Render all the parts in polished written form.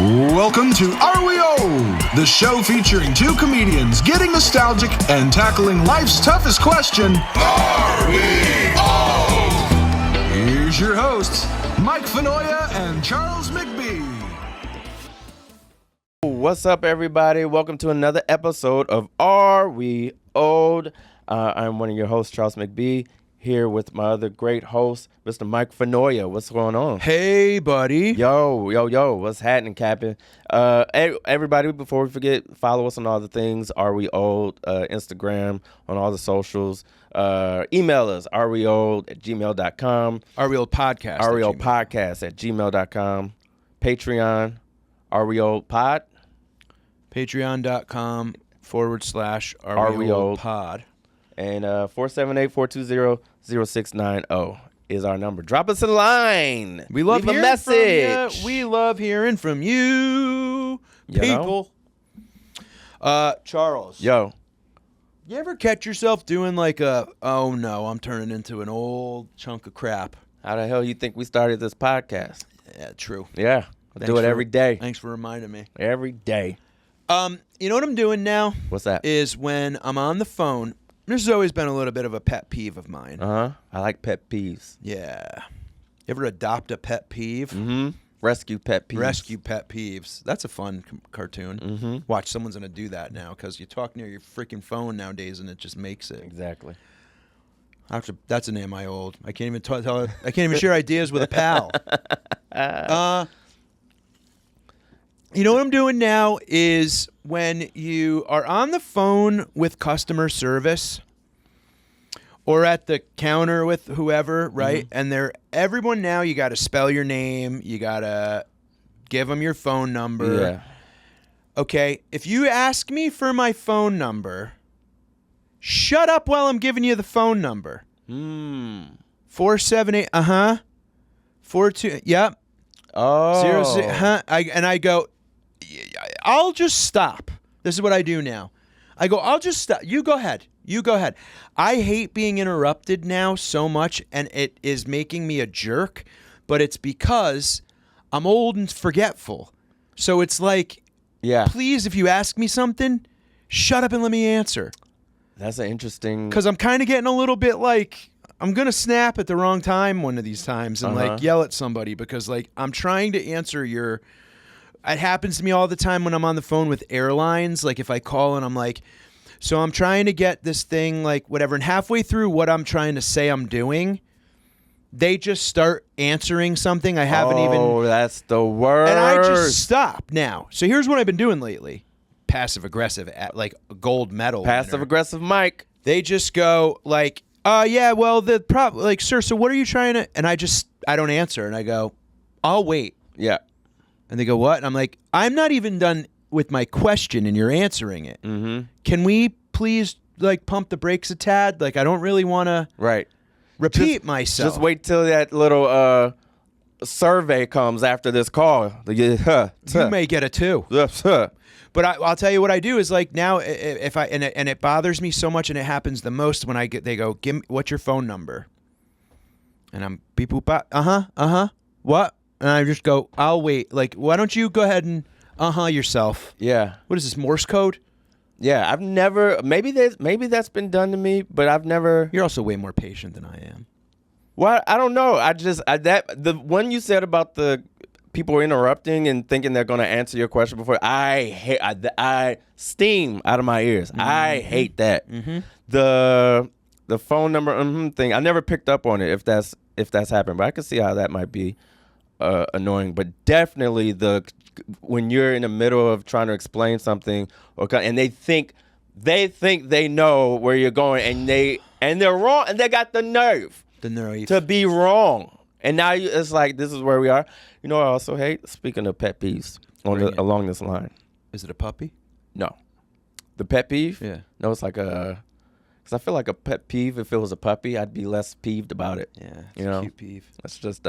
Welcome to Are We Old? The show featuring two comedians getting nostalgic and tackling life's toughest question. Are we old? Here's your hosts, Mike Finoia and Charles McBee. What's up, everybody? Welcome to another episode of Are We Old? I'm one of your hosts, Charles McBee, here with my other great host, Mr. Mike Finoia. What's going on? Hey, buddy. Yo. What's happening, Captain? Everybody, before we forget, follow us on all the things, Are We Old? Instagram, on all the socials. Email us, areweold@gmail.com. Are We Old Podcast. areweoldpodcast@gmail.com. Patreon, Are We Old Pod. Patreon.com/Are We Old Pod. And 478-420-0690 is our number. Drop us a line. We love Leave a hearing message. from you. We love hearing from you people. Charles. Yo. You ever catch yourself doing like oh no, I'm turning into an old chunk of crap? How the hell you think we started this podcast? Yeah, true. Yeah. I do it every day. Thanks for reminding me. Every day. You know what I'm doing now? What's that? Is when I'm on the phone. This has always been a little bit of a pet peeve of mine. I like pet peeves. Yeah. You ever adopt a pet peeve? Mm-hmm. Rescue pet peeves. Rescue pet peeves. That's a fun cartoon. Mm-hmm. Watch, someone's going to do that now because you talk near your freaking phone nowadays and it just makes it. Exactly. That's a name I old. I can't even tell. I can't even share ideas with a pal. You know what I'm doing now is when you are on the phone with customer service or at the counter with whoever, right? Mm-hmm. And everyone now, you got to spell your name. You got to give them your phone number. Yeah. Okay, if you ask me for my phone number, shut up while I'm giving you the phone number. 478, 42, yep. Oh. 06, and I go, I'll just stop. This is what I do now. I go, I'll just stop. You go ahead. I hate being interrupted now so much, and it is making me a jerk, but it's because I'm old and forgetful. So it's like, please, if you ask me something, shut up and let me answer. That's an interesting... Because I'm kind of getting a little bit like, I'm going to snap at the wrong time one of these times and like yell at somebody because like I'm trying to answer your... It happens to me all the time when I'm on the phone with airlines. Like if I call and I'm like, so I'm trying to get this thing like whatever. And halfway through what I'm trying to say I'm doing, they just start answering something I haven't even. Oh, that's the worst. And I just stop now. So here's what I've been doing lately. Passive aggressive, like a gold medal. Passive aggressive Mike. They just go like, yeah, well, the problem, like, sir, so what are you trying to, and I don't answer. And I go, I'll wait. Yeah. And they go, what? And I'm like, I'm not even done with my question and you're answering it. Mm-hmm. Can we please like pump the brakes a tad? Like, I don't really want to repeat myself. Just wait till that little survey comes after this call. You may get a 2. But I'll tell you what I do is like now if I and it bothers me so much and it happens the most when they go, give me, what's your phone number? And I'm beep boop what? And I just go, I'll wait. Like, why don't you go ahead and yourself? Yeah. What is this, Morse code? Yeah, I've never. Maybe that's been done to me, but I've never. You're also way more patient than I am. Well, I don't know. The one you said about the people interrupting and thinking they're going to answer your question before. I steam out of my ears. Mm-hmm. I hate that. Mm-hmm. The phone number thing. I never picked up on it. If that's happened, but I can see how that might be annoying. But definitely when you're in the middle of trying to explain something and they think they know where you're going and they're wrong and they got the nerve to be wrong. And now it's like, this is where we are. You know what I also hate? Speaking of pet peeves along this line. Is it a puppy? No. The pet peeve? Yeah. No, it's like because I feel like a pet peeve, if it was a puppy, I'd be less peeved about it. Yeah, it's a cute peeve. It's just,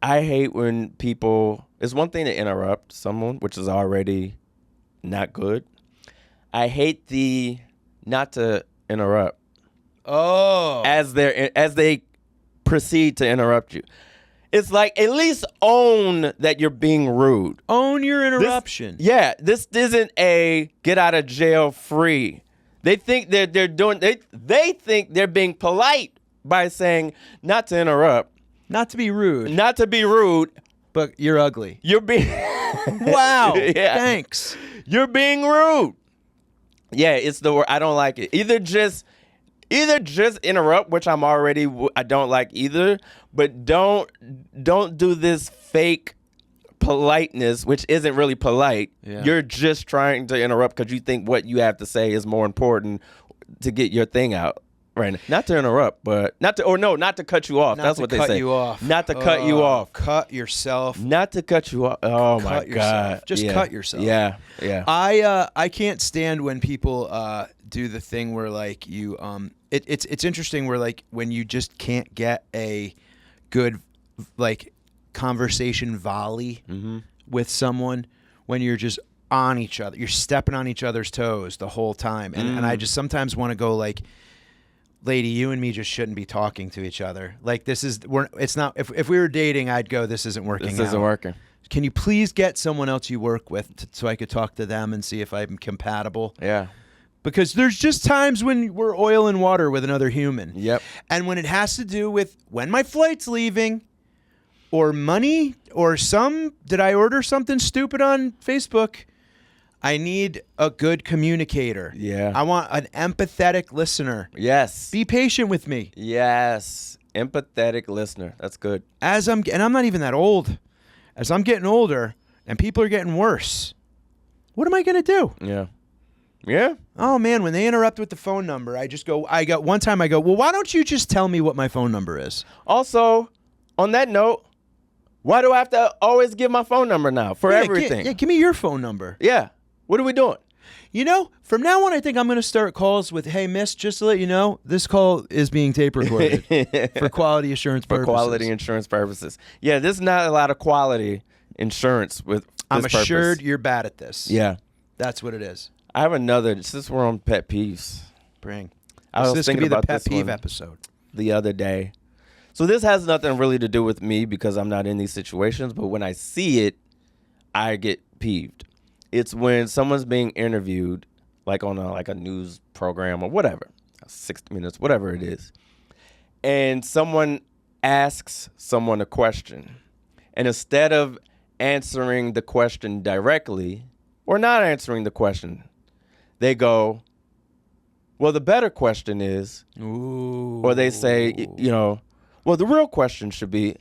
I hate when people, it's one thing to interrupt someone, which is already not good. I hate the not to interrupt. Oh. As they proceed to interrupt you. It's like, at least own that you're being rude. Own your interruption. This isn't a get out of jail free. They think they're doing. They think they're being polite by saying not to interrupt, Not to be rude. not to be rude. But you're ugly. You're being Wow. Yeah. Thanks. You're being rude. Yeah, it's the word. I don't like it. Either just interrupt, which I don't like either. But don't do this fake politeness, which isn't really polite. Yeah. You're just trying to interrupt because you think what you have to say is more important to get your thing out. Right. Not to interrupt, but not to cut you off. That's what they say. Not to cut you off. Not to cut you off. Cut yourself. Not to cut you off. Oh my God. Just cut yourself. Yeah. Yeah. I can't stand when people do the thing where like you it's interesting where like when you just can't get a good like conversation volley with someone when you're just on each other. You're stepping on each other's toes the whole time. And I just sometimes want to go like, lady, you and me just shouldn't be talking to each other. Like it's not, if we were dating, I'd go, this isn't working out. This isn't working. Can you please get someone else you work with so I could talk to them and see if I'm compatible? Yeah. Because there's just times when we're oil and water with another human. Yep. And when it has to do with when my flight's leaving or money or did I order something stupid on Facebook? I need a good communicator. Yeah. I want an empathetic listener. Yes. Be patient with me. Yes. Empathetic listener. That's good. And I'm not even that old. As I'm getting older and people are getting worse, what am I going to do? Yeah. Yeah. Oh man, when they interrupt with the phone number, one time I go, well, why don't you just tell me what my phone number is? Also, on that note, why do I have to always give my phone number now for everything? Give me your phone number. Yeah. What are we doing? You know, from now on, I think I'm going to start calls with, hey, miss, just to let you know, this call is being tape recorded for quality assurance purposes. For quality insurance purposes. Yeah, there's not a lot of quality insurance with this I'm purpose. assured you're bad at this. Yeah. That's what it is. I have another, since we're on pet peeves. Bring. I was This could thinking be the about pet this peeve one episode. the other day. So this has nothing really to do with me because I'm not in these situations, but when I see it, I get peeved. It's when someone's being interviewed, like on a news program or whatever, 60 Minutes, whatever it is, and someone asks someone a question, and instead of answering the question directly or not answering the question, they go, well, the better question is, Ooh. or they say, well, the real question should be,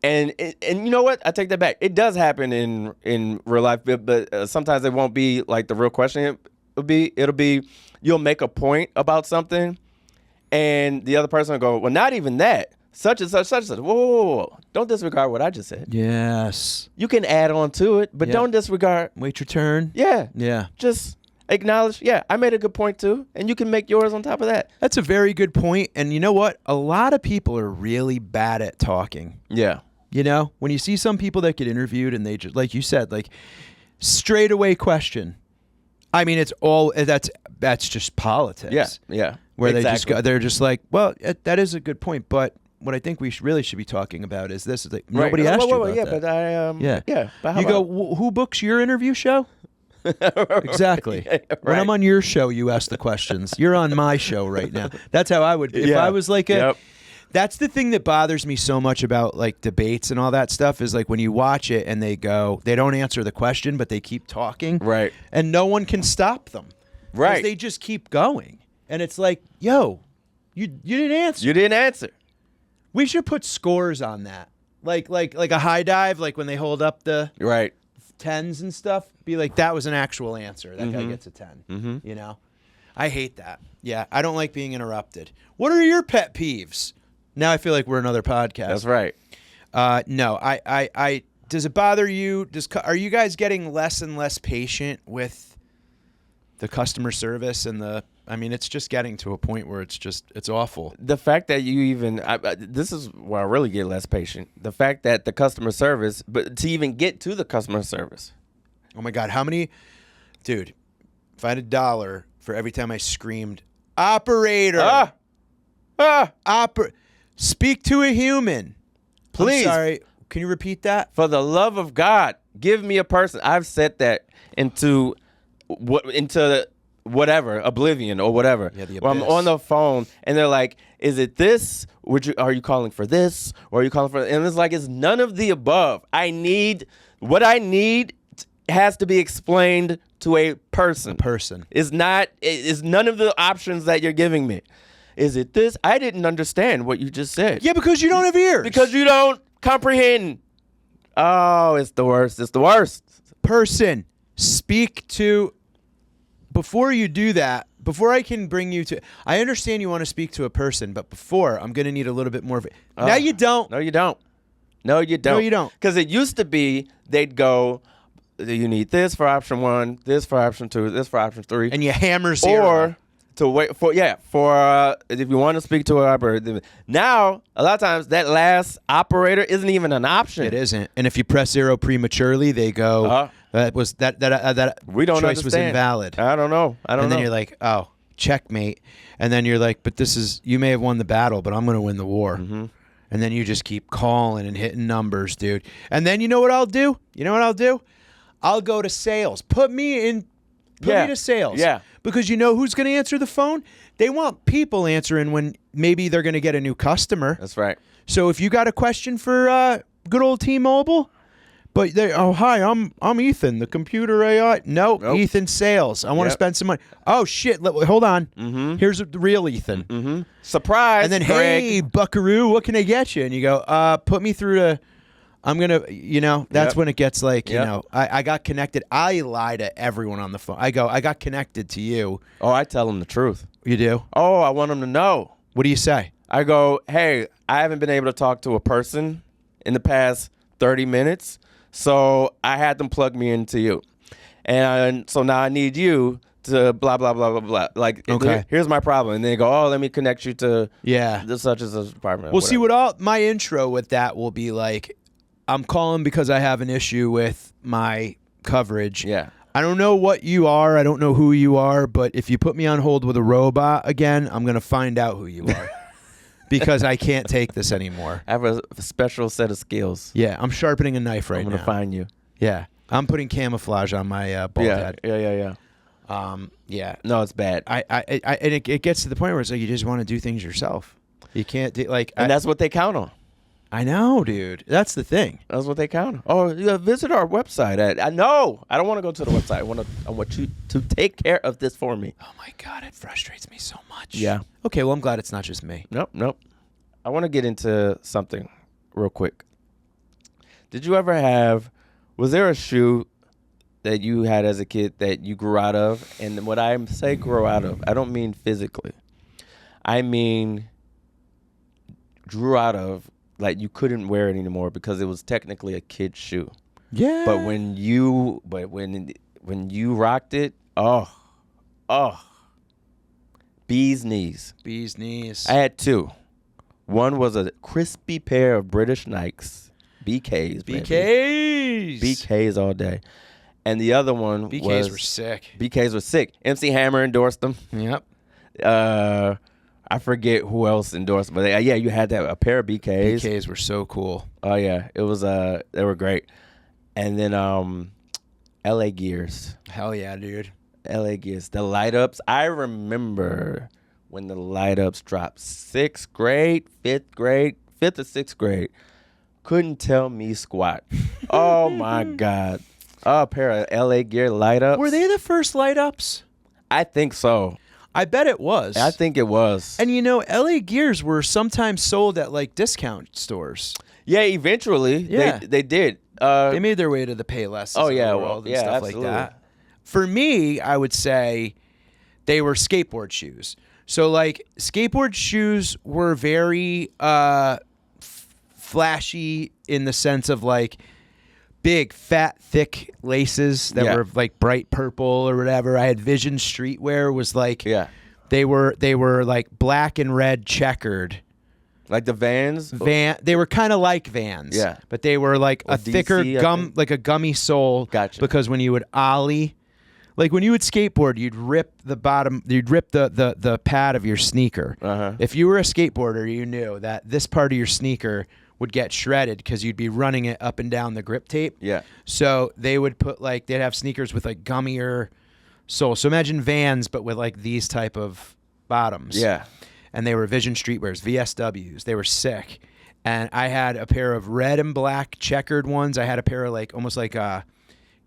and you know what? I take that back. It does happen in real life, but sometimes it won't be like the real question. It'll be you'll make a point about something, and the other person will go, well, not even that. Such and such, such and such. Whoa. Don't disregard what I just said. Yes. You can add on to it, but don't disregard. Wait your turn. Yeah. Yeah. Just acknowledge, I made a good point too, and you can make yours on top of that. That's a very good point. And you know what? A lot of people are really bad at talking. Yeah. You know, when you see some people that get interviewed and they just, like you said, like straight away question. I mean, that's just politics. Yeah. Yeah. Where exactly. they're just like, well, that is a good point, but what I think we really should be talking about is this. Is like, Right. nobody asked you about yeah, that. But I Yeah. But how You about- go, who books your interview show? Exactly. Yeah, When right. I'm on your show, you ask the questions. You're on my show right now. That's how I would. If Yeah. I was like Yep. That's the thing that bothers me so much about like debates and all that stuff is like when you watch it and they don't answer the question, but they keep talking. Right. And no one can stop them. 'Cause Right. They just keep going. And it's like, yo, you didn't answer. You didn't answer. We should put scores on that. Like a high dive, like when they hold up the Right. 10s and stuff, be like, that was an actual answer. That guy gets a 10. Mm-hmm. You know? I hate that. Yeah, I don't like being interrupted. What are your pet peeves? Now I feel like we're another podcast. That's right. No, I does it bother you? Are you guys getting less and less patient with the customer service and it's just getting to a point where it's awful. The fact that you even, this is where I really get less patient. The fact that the customer service, but to even get to the customer service. Oh my God, how many, dude, if I had $1 for every time I screamed, operator, speak to a human, Please. I'm sorry. Can you repeat that? For the love of God, give me a person. I've said that into whatever, oblivion or whatever. Yeah, the Where I'm abyss. on the phone and they're like, is it this? Are you calling for this? Or are you calling for... And it's like, it's none of the above. What I need has to be explained to a person. It's none of the options that you're giving me. Is it this? I didn't understand what you just said. Yeah, because you don't have ears. Because you don't comprehend. Oh, it's the worst. It's the worst. Person, speak to... Before you do that, before I can bring you to... I understand you want to speak to a person, but before, I'm going to need a little bit more of it. Now you don't. No, you don't. No, you don't. No, you don't. Because it used to be, they'd go, you need this for option 1, this for option 2, this for option 3. And you hammer 0. Or to wait for, if you want to speak to an operator. Now, a lot of times, that last operator isn't even an option. It isn't. And if you press 0 prematurely, they go, that we don't choice was understand. invalid. I don't know. And then you're like, oh, checkmate. And then you're like, but you may have won the battle, but I'm going to win the war. Mm-hmm. And then you just keep calling and hitting numbers, dude. And then you know what I'll do? I'll go to sales. Put me to sales. Yeah. Because you know who's going to answer the phone? They want people answering when maybe they're going to get a new customer. That's right. So if you got a question for good old T-Mobile, but hi, I'm Ethan, the computer AI. Nope. Ethan sales. I want to spend some money. Oh shit! Hold on. Mm-hmm. Here's the real Ethan. Mm-hmm. Surprise! And then Greg. hey, Buckaroo, what can I get you? And you go, put me through to. I'm gonna, that's when it gets like, I got connected. I lie to everyone on the phone. I got connected to you. Oh, I tell them the truth. You do? Oh, I want them to know. What do you say? I go, hey, I haven't been able to talk to a person in the past 30 minutes, so I had them plug me into you. And so now I need you to blah, blah, blah, blah, blah. Like, okay. Here's my problem. And they go, oh, let me connect you to this such as such department. Well, see, my intro with that will be like, I'm calling because I have an issue with my coverage. Yeah. I don't know what you are. I don't know who you are. But if you put me on hold with a robot again, I'm going to find out who you are. Because I can't take this anymore. I have a special set of skills. Yeah, I'm sharpening a knife right now. I'm going to find you. Yeah. I'm putting camouflage on my bald head. Yeah. Yeah. No, it's bad. And it gets to the point where it's like you just want to do things yourself. You can't do and that's what they count on. I know, dude. That's the thing. That's what they count on. Oh, visit our website. I don't want to go to the website. I want you to take care of this for me. Oh my God, it frustrates me so much. Yeah. Okay, well, I'm glad it's not just me. Nope. I want to get into something real quick. Did you ever was there a shoe that you had as a kid that you grew out of? And when I say grow out of, I don't mean physically. I mean grew out of, like you couldn't wear it anymore because it was technically a kid's shoe. Yeah. But when you rocked it, bee's knees. Bee's knees. I had 2. One was a crispy pair of British Nikes, BKs. BKs all day. And the other one BKs were sick. BKs were sick. MC Hammer endorsed them. Yep. I forget who else endorsed, but you had a pair of BKs. BKs were so cool. Oh yeah, it was. They were great. And then LA Gears. Hell yeah, dude. LA Gears. The light ups. I remember when the light ups dropped. 6th grade, 5th grade, 5th or 6th grade. Couldn't tell me squat. Oh my God. Oh, a pair of LA Gear light ups. Were they the first light ups? I think so. I bet it was. I think it was. And LA Gears were sometimes sold at like discount stores. Yeah, eventually they did. They made their way to the Payless. Oh yeah, and stuff absolutely. Like that. For me, I would say they were skateboard shoes. So like skateboard shoes were very flashy in the sense of like big, fat, thick laces that were like bright purple or whatever. I had Vision Streetwear was like they were like black and red checkered. Like the Vans? They were kind of like Vans. Yeah. But they were like a DC, thicker like a gummy sole. Gotcha. Because when you would ollie, like when you would skateboard, you'd rip the pad of your sneaker. Uh-huh. If you were a skateboarder, you knew that this part of your sneaker would get shredded because you'd be running it up and down the grip tape. Yeah. So they would put like, they'd have sneakers with like gummier soles. So imagine Vans, but with like these type of bottoms. Yeah. And they were Vision Streetwears, VSWs. They were sick. And I had a pair of red and black checkered ones. I had a pair of like almost like a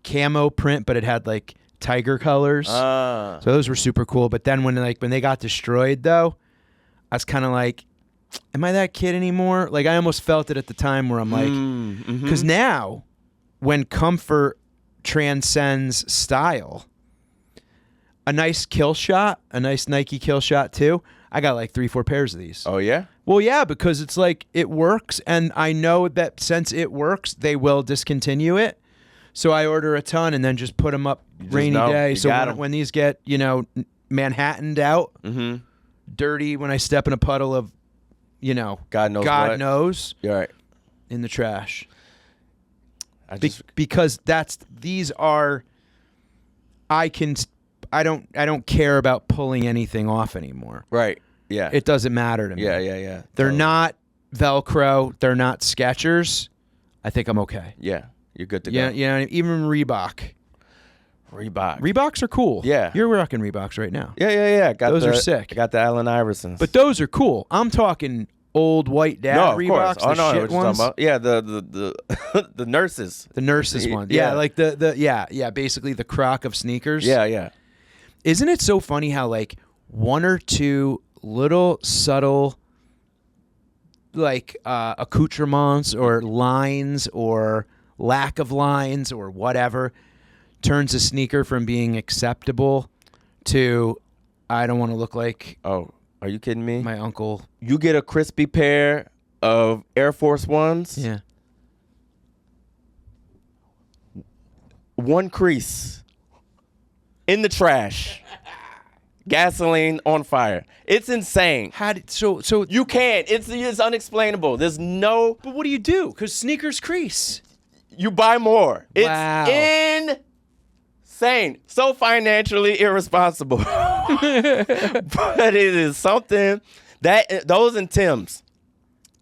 camo print, but it had like tiger colors. So those were super cool. But then when they got destroyed though, I was kind of like, am I that kid anymore? Like I almost felt it at the time where I'm like, because now when comfort transcends style, a nice kill shot, a nice Nike kill shot too. I got like 3-4 pairs of these. Oh yeah? Well, yeah, because it's like it works, and I know that since it works, they will discontinue it. So I order a ton and then just put them up rainy day. So when these get, Manhattaned out, dirty, when I step in a puddle of, God knows, You're right. in the trash. Because these are, I don't care about pulling anything off anymore. Right. Yeah. It doesn't matter to me. Yeah. They're not Velcro. They're not Skechers. I think I'm okay. Yeah. You're good to go. Yeah, even Reebok. Reeboks are cool. Yeah. You're rocking Reeboks right now. Yeah. Those are sick. I got the Allen Iversons. But those are cool. I'm talking old white dad Reeboks. Oh, no, shit ones. Yeah, the nurses. The nurses ones. Yeah. Like basically the Croc of sneakers. Yeah. Isn't it so funny how like one or two little subtle like accoutrements or lines or lack of lines or whatever turns a sneaker from being acceptable to I don't want to look like are you kidding me? my uncle. You get a crispy pair of Air Force Ones. Yeah. One crease in the trash. Gasoline on fire. It's insane. So You can't. It's unexplainable. There's no. But what do you do? Because sneakers crease. You buy more. Wow. It's insane. So financially irresponsible. But it is something that those and Timbs.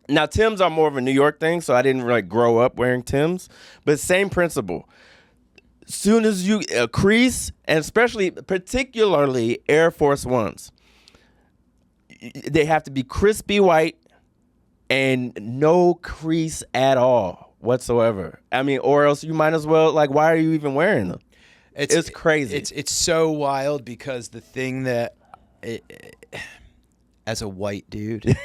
Now Timbs are more of a New York thing, so I didn't really grow up wearing Timbs. But same principle. Soon as you crease, and particularly Air Force Ones, they have to be crispy white and no crease at all whatsoever. I mean, or else you might as well, like, why are you even wearing them? It's crazy. It's so wild because the thing that, as a white dude,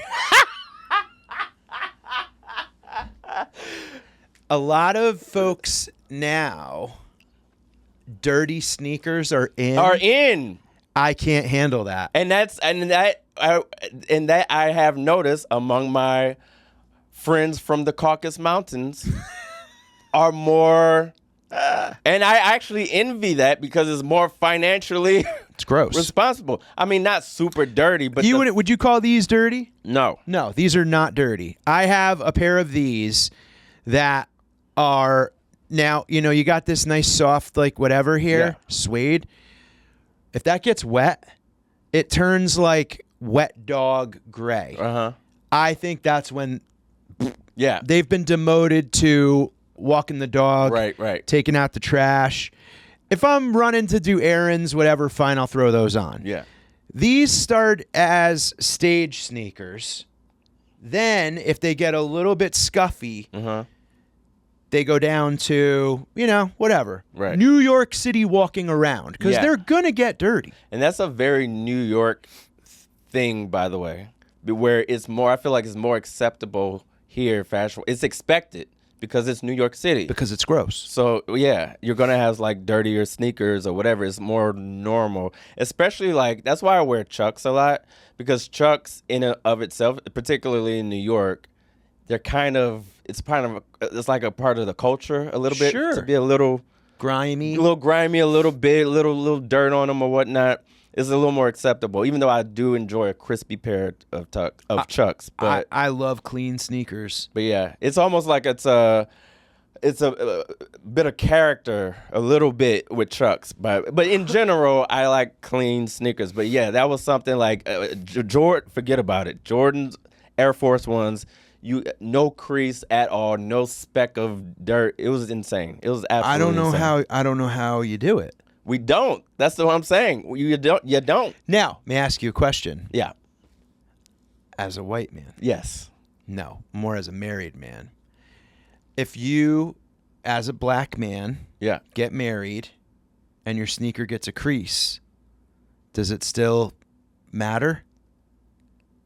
a lot of folks now, dirty sneakers are in. I can't handle that. And that I have noticed among my friends from the Caucasus Mountains are more and I actually envy that because it's more financially It's gross. responsible. I mean, not super dirty, but Would you call these dirty? No, these are not dirty. I have a pair of these that are now, you got this nice soft, like whatever here, suede. If that gets wet, it turns like wet dog gray. I think that's when they've been demoted to walking the dog, right, taking out the trash. If I'm running to do errands, whatever, fine, I'll throw those on. Yeah. These start as stage sneakers. Then, if they get a little bit scuffy, they go down to, whatever. Right. New York City walking around. Because they're going to get dirty. And that's a very New York thing, by the way, where it's more, I feel like it's more acceptable here, fashion. It's expected because it's New York City. Because it's gross. So, yeah, you're going to have like dirtier sneakers or whatever. It's more normal. Especially like, that's why I wear Chucks a lot. Because Chucks in and of itself, particularly in New York, they're it's like a part of the culture a little bit. Sure. To be a little grimy, a little bit, little dirt on them or whatnot. Is a little more acceptable, even though I do enjoy a crispy pair of Chucks. But I love clean sneakers. But yeah, it's almost like it's a bit of character, a little bit with Chucks. But in general, I like clean sneakers. But yeah, that was something like forget about it. Jordan's Air Force Ones. no crease at all, no speck of dirt. It was insane. It was absolutely insane. I don't know how you do it. We don't. That's what I'm saying. You don't. Now, may I ask you a question? Yeah. As a white man. Yes. No, more as a married man. If you, as a black man, Yeah. get married and your sneaker gets a crease, does it still matter?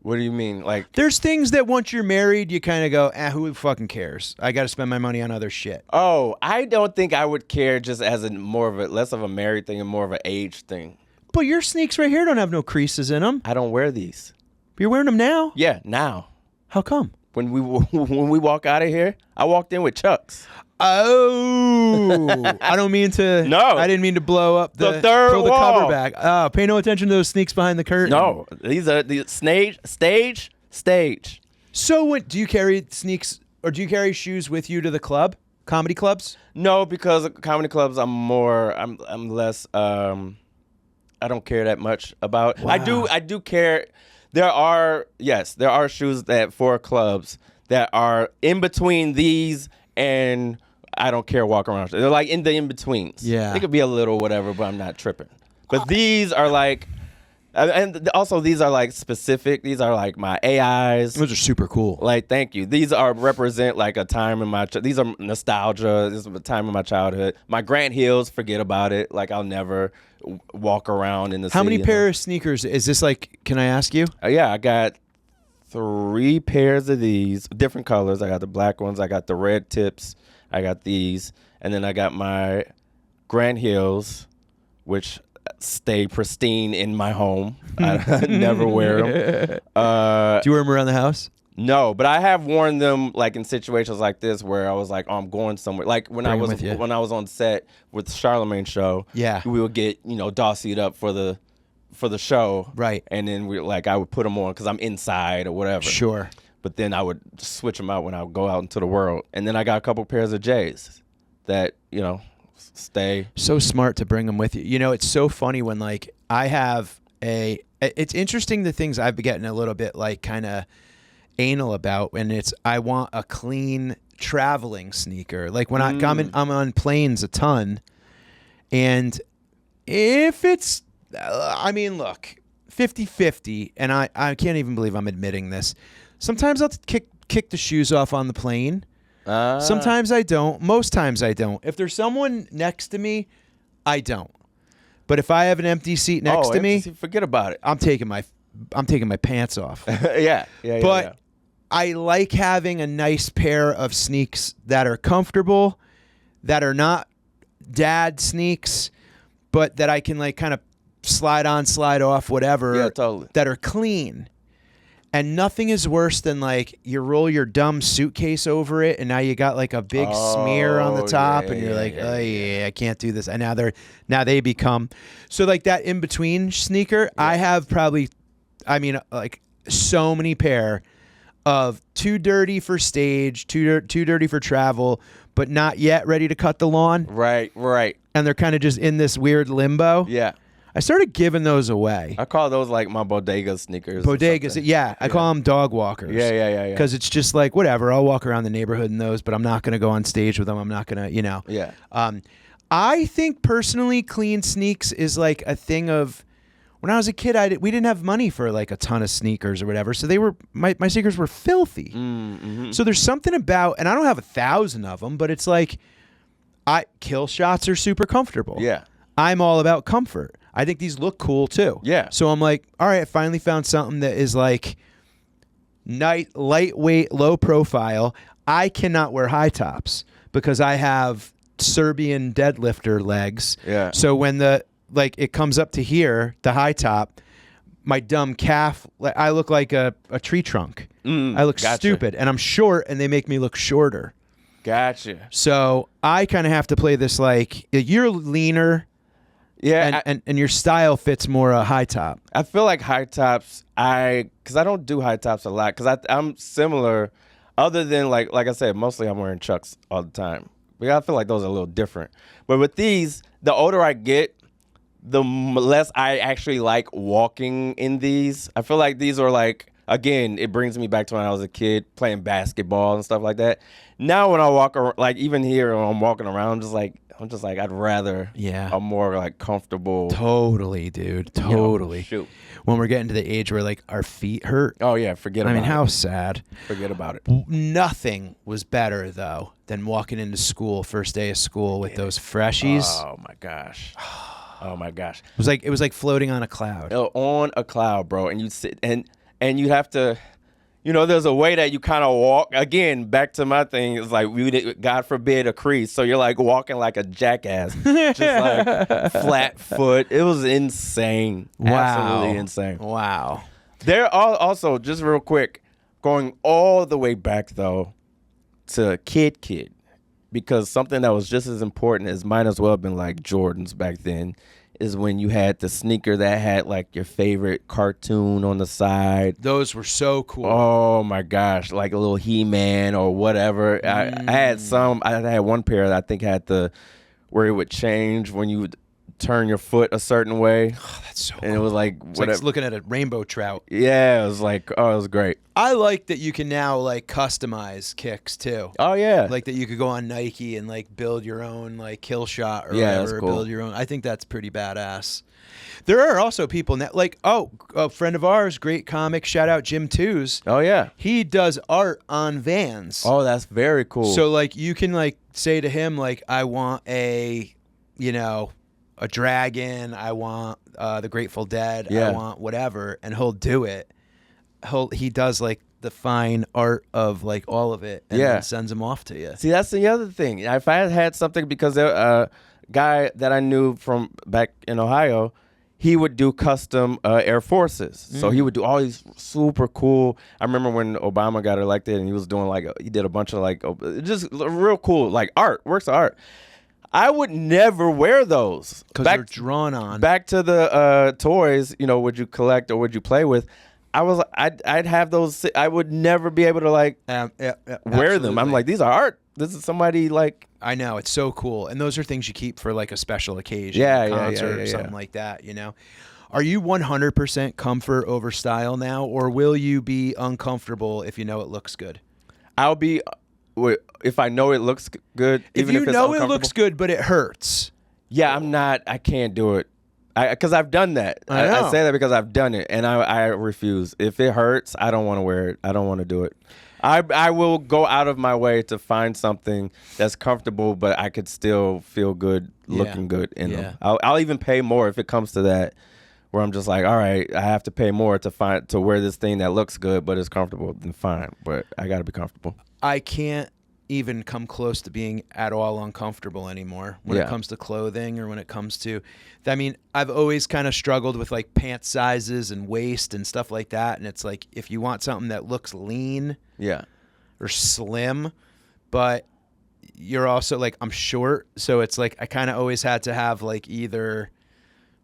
What do you mean? Like, There's things that once you're married, you kind of go, who fucking cares? I got to spend my money on other shit. oh, I don't think I would care just as less of a married thing and more of an age thing. But your sneaks right here don't have no creases in them. I don't wear these. You're wearing them now? Yeah, now. How come? When we walk out of here, I walked in with Chucks. Oh, I don't mean to. No. I didn't mean to blow up The third pull the wall. cover back. Pay no attention to those sneaks behind the curtain. No, these are the stage. So do you carry sneaks or do you carry shoes with you to the club, comedy clubs? No, because comedy clubs, I'm less. I don't care that much about. Wow. I do care. There are shoes that for clubs that are in between these and. I don't care walk around. They're like in the in-betweens. Yeah. They could be a little whatever, but I'm not tripping. But these are like, and also these are like specific. These are like my AIs. Those are super cool. Like, thank you. These represent like a time in these are nostalgia. This is a time in my childhood. My Grant Hills, forget about it. Like, I'll never walk around in the How city. many pair of sneakers is this like, can I ask you? Yeah, I got 3 pairs of these, different colors. I got the black ones. I got the red tips. I got these, and then I got my Grant Hills, which stay pristine in my home. I never wear them. Do you wear them around the house? No, but I have worn them like in situations like this where I was like, oh, I'm going somewhere. Like when I was on set with the Charlemagne show. Yeah, we would get dossied up for the show, right? And then I would put them on because I'm inside or whatever. Sure. But then I would switch them out when I would go out into the world. And then I got a couple pairs of J's that, stay. So smart to bring them with you. It's so funny when like it's interesting the things I've been getting a little bit like kind of anal about, and I want a clean traveling sneaker. Like when I'm on planes a ton, and if it's, look, 50-50, and I can't even believe I'm admitting this. Sometimes I'll kick the shoes off on the plane. Sometimes I don't. Most times I don't. If there's someone next to me, I don't. But if I have an empty seat next to me, forget about it. I'm taking my pants off. Yeah. But I like having a nice pair of sneaks that are comfortable, that are not dad sneaks, but that I can like kind of slide on, slide off, whatever. Yeah, totally. That are clean. And nothing is worse than like you roll your dumb suitcase over it, and now you got like a big smear on the top, and you're like, I can't do this. And now they become so like that in between sneaker. Yeah. I have probably, like so many pair of too dirty for stage, too dirty for travel, but not yet ready to cut the lawn. Right. And they're kind of just in this weird limbo. Yeah. I started giving those away. I call those like my bodega sneakers. Bodegas, yeah. I call them dog walkers. Yeah. Because it's just like, whatever, I'll walk around the neighborhood in those, but I'm not going to go on stage with them. I'm not going to, Yeah. I think personally clean sneaks is like a thing of, when I was a kid, we didn't have money for like a ton of sneakers or whatever. So my sneakers were filthy. Mm-hmm. So there's something about, and I don't have 1,000 of them, but it's like, kill shots are super comfortable. Yeah. I'm all about comfort. I think these look cool too. Yeah. So I'm like, all right, I finally found something that is like lightweight, low profile. I cannot wear high tops because I have Serbian deadlifter legs. Yeah. So when it comes up to here, the high top, my dumb calf, I look like a tree trunk. I look stupid, and I'm short, and they make me look shorter. Gotcha. So I kind of have to play this like, you're leaner. Yeah, and your style fits more a high top. I feel like high tops, because I don't do high tops a lot, because I'm similar, other than like I said, mostly I'm wearing Chucks all the time. But I feel like those are a little different. But with these, the older I get, the less I actually like walking in these. I feel like these are like, again, it brings me back to when I was a kid playing basketball and stuff like that. Now when I walk around, like even here when I'm walking around, I'm just like I'd rather a more like comfortable. Totally, dude. Totally. Shoot. When we're getting to the age where like our feet hurt. Oh yeah, forget about it. I mean, how sad. Forget about it. Nothing was better though than walking into school first day of school with those freshies. Oh my gosh. Oh my gosh. It was like floating on a cloud. On a cloud, bro. And you sit and you have to, there's a way that you kind of walk. Again, back to my thing, it's like God forbid a crease. So you're like walking like a jackass, just like flat foot. It was insane. Wow. Absolutely insane. Wow. There are also, just real quick, going all the way back though to kid. Because something that was just as important as might as well have been like Jordans back then is when you had the sneaker that had like your favorite cartoon on the side. Those were so cool. Oh my gosh, like a little He-Man or whatever. I had one pair that I think had where it would change when you would turn your foot a certain way. Oh, that's so and cool. it was like it's like looking at a rainbow trout. Yeah, it was like, it was great. I like that you can now like customize kicks too. Oh yeah. Like that you could go on Nike and like build your own like kill shot or Yeah, whatever, that's cool. build your own. I think that's pretty badass. There are also people now like a friend of ours, great comic, shout out Jim Twos. Oh yeah. He does art on Vans. Oh, that's very cool. So like you can like say to him like I want a dragon, I want the Grateful Dead, I want whatever, and he'll do it. He does like the fine art of like all of it and then sends them off to you. See, that's the other thing. If I had something, because a guy that I knew from back in Ohio, he would do custom Air Forces. So he would do all these super cool. I remember when Obama got elected and he was doing he did a bunch of like just real cool like works of art. I would never wear those because they're drawn on. Back to the toys, would you collect or would you play with? I'd have those. I would never be able to wear them. I'm like, these are art. This is somebody like. I know, it's so cool, and those are things you keep for like a special occasion, concert or something like that. Are you 100% comfort over style now, or will you be uncomfortable if you know it looks good? I'll be. If I know it looks good, if you know it looks good, but it hurts. Yeah, I'm not. I can't do it. Because I've done that. I say that because I've done it, and I refuse. If it hurts, I don't want to wear it. I don't want to do it. I will go out of my way to find something that's comfortable, but I could still feel good, looking good in them. I'll even pay more if it comes to that, where I'm just like, all right, I have to pay more to wear this thing that looks good, but is comfortable. Then fine, but I got to be comfortable. I can't even come close to being at all uncomfortable anymore when it comes to clothing or when it comes to, I've always kind of struggled with like pant sizes and waist and stuff like that. And it's like, if you want something that looks lean or slim, but you're also like, I'm short. So it's like, I kind of always had to have like either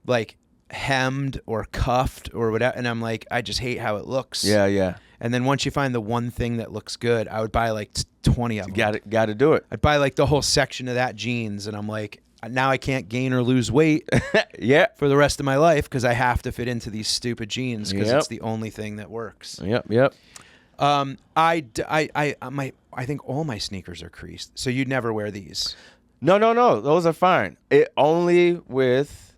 like hemmed or cuffed or whatever. And I'm like, I just hate how it looks. Yeah. And then once you find the one thing that looks good, I would buy like 20 of them. Got to do it. I'd buy like the whole section of that jeans, and I'm like, now I can't gain or lose weight for the rest of my life because I have to fit into these stupid jeans because it's the only thing that works. Yep. I think all my sneakers are creased, so you'd never wear these. No. Those are fine. It only with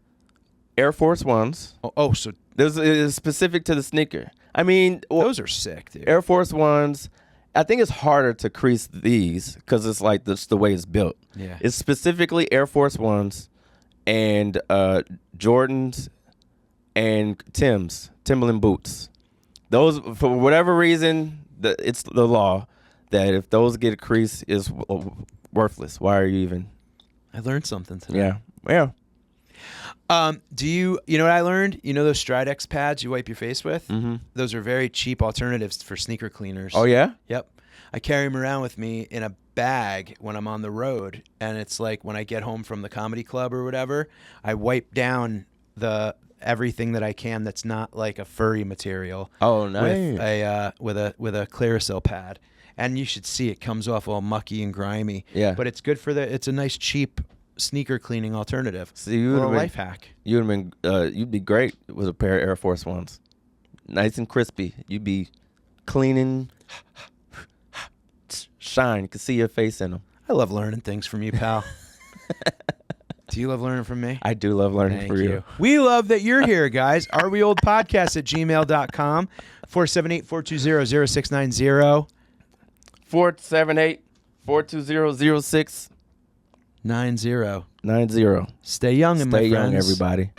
Air Force Ones. So this is specific to the sneaker. Those are sick, dude. Air Force Ones, I think it's harder to crease these because it's like this the way it's built. Yeah. It's specifically Air Force Ones and Jordans and Timberland boots. Those, for whatever reason, it's the law that if those get a crease, is worthless. Why are you even? I learned something today. Yeah. Do you know what I learned? You know those Stridex pads you wipe your face with? Mm-hmm. Those are very cheap alternatives for sneaker cleaners. Oh, yeah? Yep. I carry them around with me in a bag when I'm on the road. And it's like when I get home from the comedy club or whatever, I wipe down everything that I can that's not like a furry material. Oh, nice. With a Clearasil pad. And you should see it comes off all mucky and grimy. Yeah. But it's good it's a nice cheap sneaker cleaning alternative. So you would life hack. You'd be great with a pair of Air Force Ones. nice and crispy. You be cleaning, shine. You can see your face in them. I love learning things from you, pal. Do you love learning from me? I do love learning Thank from you. We love that you're here, guys. areweoldpodcast@gmail.com, 478-420-0690. 478-420-0690. 90. Stay young, my friends. Stay young, everybody.